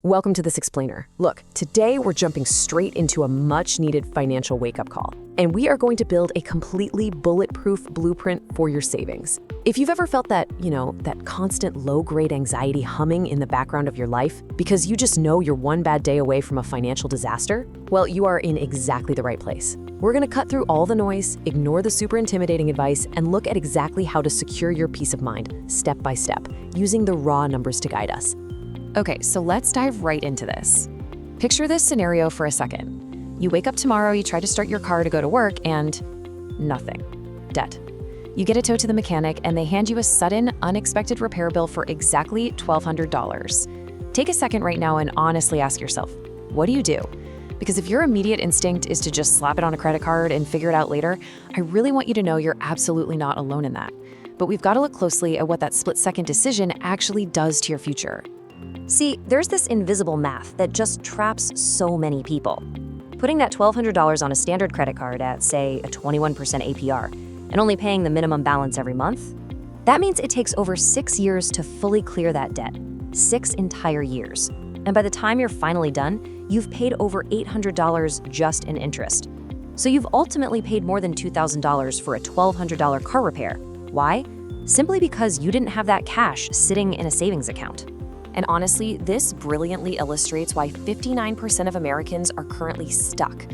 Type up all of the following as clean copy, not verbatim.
Welcome to This Explainer. Look, today we're jumping straight into a much-needed financial wake-up call, and we are going to build a completely bulletproof blueprint for your savings. If you've ever felt that, that constant low-grade anxiety humming in the background of your life because you just know you're one bad day away from a financial disaster, well, you are in exactly the right place. We're going to cut through all the noise, ignore the super intimidating advice, and look at exactly how to secure your peace of mind, step by step, using the raw numbers to guide us. Okay, so let's dive right into this. Picture this scenario for a second. You wake up tomorrow, you try to start your car to go to work, and nothing. Dead. You get it towed to the mechanic, and they hand you a sudden, unexpected repair bill for exactly $1,200. Take a second right now and honestly ask yourself, what do you do? Because if your immediate instinct is to just slap it on a credit card and figure it out later, I really want you to know you're absolutely not alone in that. But we've got to look closely at what that split-second decision actually does to your future. See, there's this invisible math that just traps so many people. Putting that $1,200 on a standard credit card at, say, a 21% APR, and only paying the minimum balance every month, that means it takes over 6 years to fully clear that debt. 6 entire years. And by the time you're finally done, you've paid over $800 just in interest. So you've ultimately paid more than $2,000 for a $1,200 car repair. Why? Simply because you didn't have that cash sitting in a savings account. And honestly, this brilliantly illustrates why 59% of Americans are currently stuck.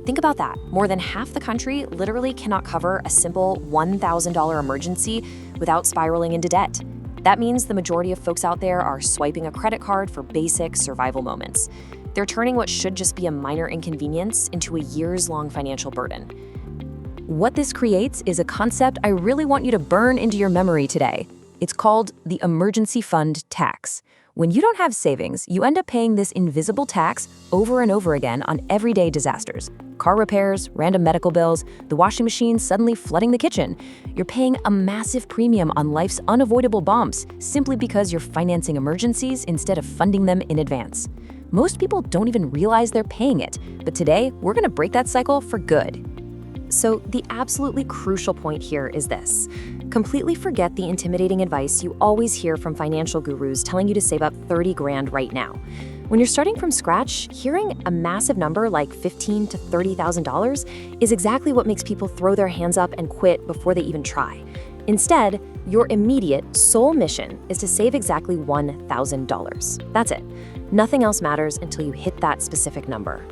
Think about that. More than half the country literally cannot cover a simple $1,000 emergency without spiraling into debt. That means the majority of folks out there are swiping a credit card for basic survival moments. They're turning what should just be a minor inconvenience into a years-long financial burden. What this creates is a concept I really want you to burn into your memory today. It's called the emergency fund tax. When you don't have savings, you end up paying this invisible tax over and over again on everyday disasters. Car repairs, random medical bills, the washing machine suddenly flooding the kitchen. You're paying a massive premium on life's unavoidable bumps simply because you're financing emergencies instead of funding them in advance. Most people don't even realize they're paying it, but today we're going to break that cycle for good. So the absolutely crucial point here is this. Completely forget the intimidating advice you always hear from financial gurus telling you to save up 30 grand right now. When you're starting from scratch, hearing a massive number like $15,000 to $30,000 is exactly what makes people throw their hands up and quit before they even try. Instead, your immediate sole mission is to save exactly $1,000. That's it. Nothing else matters until you hit that specific number.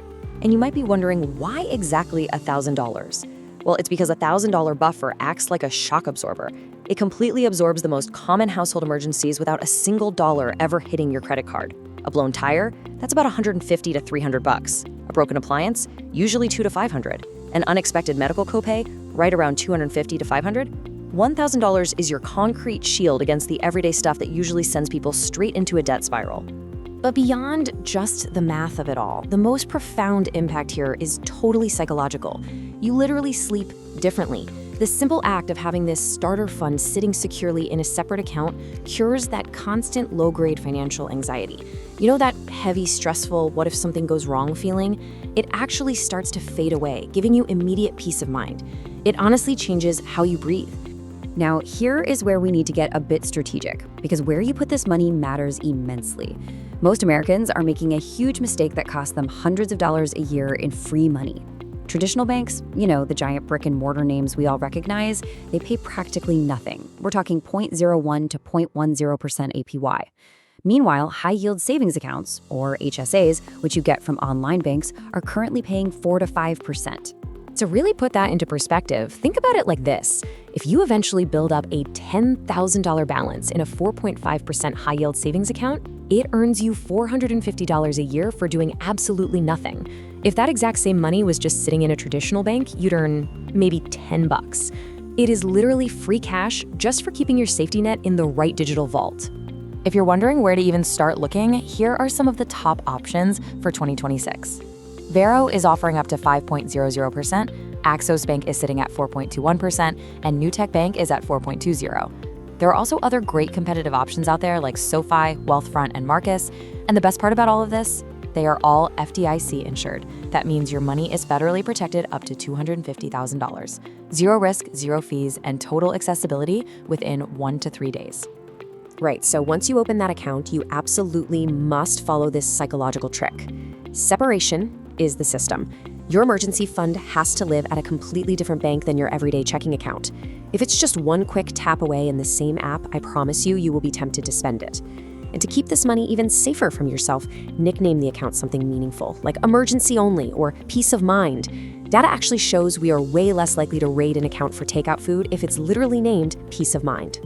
And you might be wondering, why exactly $1,000? Well, it's because a $1,000 buffer acts like a shock absorber. It completely absorbs the most common household emergencies without a single dollar ever hitting your credit card. A blown tire? That's about $150 to $300. A broken appliance? Usually $200 to $500. An unexpected medical copay? Right around $250 to $500. $1,000 is your concrete shield against the everyday stuff that usually sends people straight into a debt spiral. But beyond just the math of it all, the most profound impact here is totally psychological. You literally sleep differently. The simple act of having this starter fund sitting securely in a separate account cures that constant low-grade financial anxiety. You know that heavy, stressful, what if something goes wrong feeling? It actually starts to fade away, giving you immediate peace of mind. It honestly changes how you breathe. Now, here is where we need to get a bit strategic, because where you put this money matters immensely. Most Americans are making a huge mistake that costs them hundreds of dollars a year in free money. Traditional banks, the giant brick and mortar names we all recognize, they pay practically nothing. We're talking 0.01 to 0.10% APY. Meanwhile, high-yield savings accounts, or HSAs, which you get from online banks, are currently paying 4 to 5%. To really put that into perspective, think about it like this. If you eventually build up a $10,000 balance in a 4.5% high-yield savings account, it earns you $450 a year for doing absolutely nothing. If that exact same money was just sitting in a traditional bank, you'd earn maybe $10. It is literally free cash just for keeping your safety net in the right digital vault. If you're wondering where to even start looking, here are some of the top options for 2026. Vero is offering up to 5.00%, Axos Bank is sitting at 4.21%, and Newtek Bank is at 4.20%. There are also other great competitive options out there like SoFi, Wealthfront, and Marcus. And the best part about all of this? They are all FDIC insured. That means your money is federally protected up to $250,000. Zero risk, zero fees, and total accessibility within 1 to 3 days. Right, so once you open that account, you absolutely must follow this psychological trick. Separation is the system. Your emergency fund has to live at a completely different bank than your everyday checking account. If it's just one quick tap away in the same app, I promise you will be tempted to spend it. And to keep this money even safer from yourself, nickname the account something meaningful, like emergency only or peace of mind. Data actually shows we are way less likely to raid an account for takeout food if it's literally named peace of mind.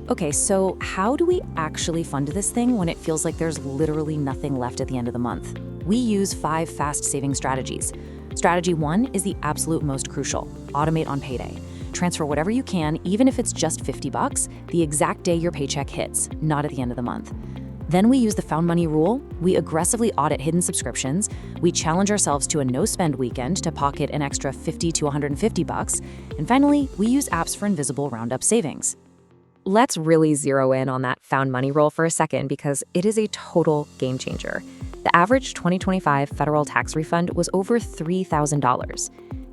Okay, so how do we actually fund this thing when it feels like there's literally nothing left at the end of the month? We use 5 fast saving strategies. Strategy 1 is the absolute most crucial. Automate on payday. Transfer whatever you can, even if it's just $50, the exact day your paycheck hits, not at the end of the month. Then we use the found money rule. We aggressively audit hidden subscriptions. We challenge ourselves to a no-spend weekend to pocket an extra $50 to $150. And finally, we use apps for invisible roundup savings. Let's really zero in on that found money rule for a second because it is a total game changer. The average 2025 federal tax refund was over $3,000.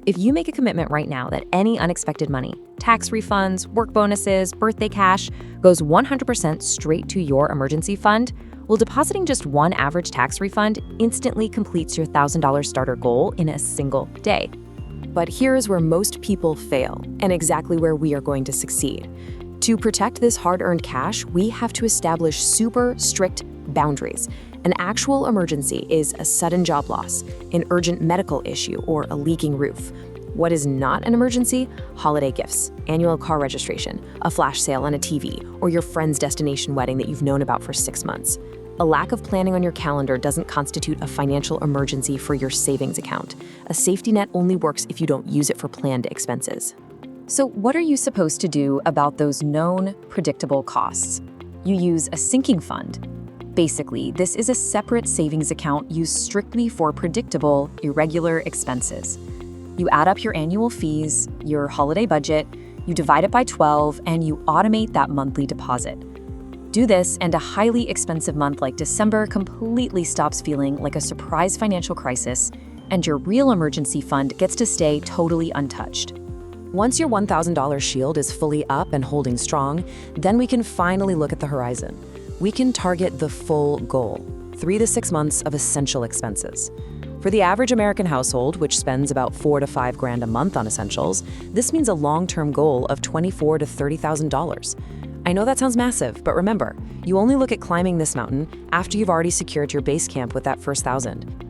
If you make a commitment right now that any unexpected money, tax refunds, work bonuses, birthday cash, goes 100% straight to your emergency fund, well, depositing just one average tax refund instantly completes your $1,000 starter goal in a single day. But here's where most people fail, and exactly where we are going to succeed. To protect this hard-earned cash, we have to establish super strict boundaries. An actual emergency is a sudden job loss, an urgent medical issue, or a leaking roof. What is not an emergency? Holiday gifts, annual car registration, a flash sale on a TV, or your friend's destination wedding that you've known about for 6 months. A lack of planning on your calendar doesn't constitute a financial emergency for your savings account. A safety net only works if you don't use it for planned expenses. So what are you supposed to do about those known, predictable costs? You use a sinking fund. Basically, this is a separate savings account used strictly for predictable, irregular expenses. You add up your annual fees, your holiday budget, you divide it by 12, and you automate that monthly deposit. Do this, and a highly expensive month like December completely stops feeling like a surprise financial crisis, and your real emergency fund gets to stay totally untouched. Once your $1,000 shield is fully up and holding strong, then we can finally look at the horizon. We can target the full goal, 3 to 6 months of essential expenses. For the average American household, which spends about $4,000 to $5,000 a month on essentials, this means a long-term goal of $24,000 to $30,000. I know that sounds massive, but remember, you only look at climbing this mountain after you've already secured your base camp with that first 1,000.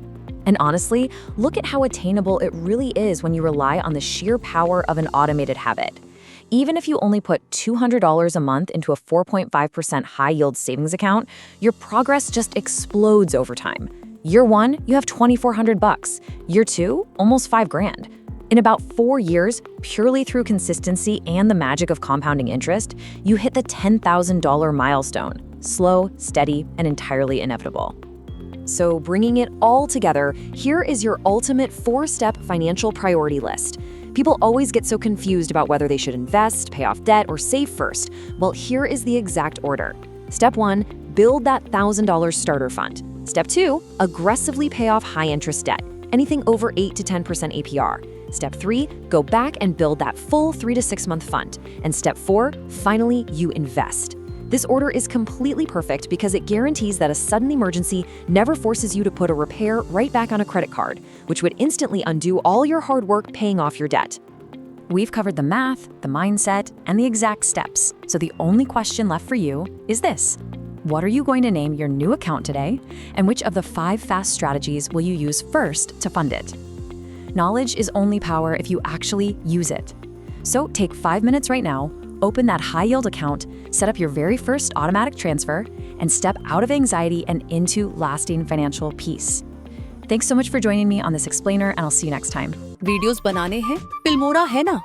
And honestly, look at how attainable it really is when you rely on the sheer power of an automated habit. Even if you only put $200 a month into a 4.5% high-yield savings account, your progress just explodes over time. Year 1, you have $2,400. Year 2, almost $5,000. In about 4 years, purely through consistency and the magic of compounding interest, you hit the $10,000 milestone. Slow, steady, and entirely inevitable. So bringing it all together, here is your ultimate 4-step financial priority list. People always get so confused about whether they should invest, pay off debt, or save first. Well, here is the exact order. Step 1, build that $1,000 starter fund. Step 2, aggressively pay off high-interest debt, anything over 8 to 10% APR. Step 3, go back and build that full 3 to 6 month fund. And step 4, finally, you invest. This order is completely perfect because it guarantees that a sudden emergency never forces you to put a repair right back on a credit card, which would instantly undo all your hard work paying off your debt. We've covered the math, the mindset, and the exact steps. So the only question left for you is this. What are you going to name your new account today? And which of the 5 fast strategies will you use first to fund it? Knowledge is only power if you actually use it. So take 5 minutes right now, open that high-yield account, set up your very first automatic transfer, and step out of anxiety and into lasting financial peace. Thanks so much for joining me on this explainer, and I'll see you next time. Videos बनाने हैं Filmora है ना।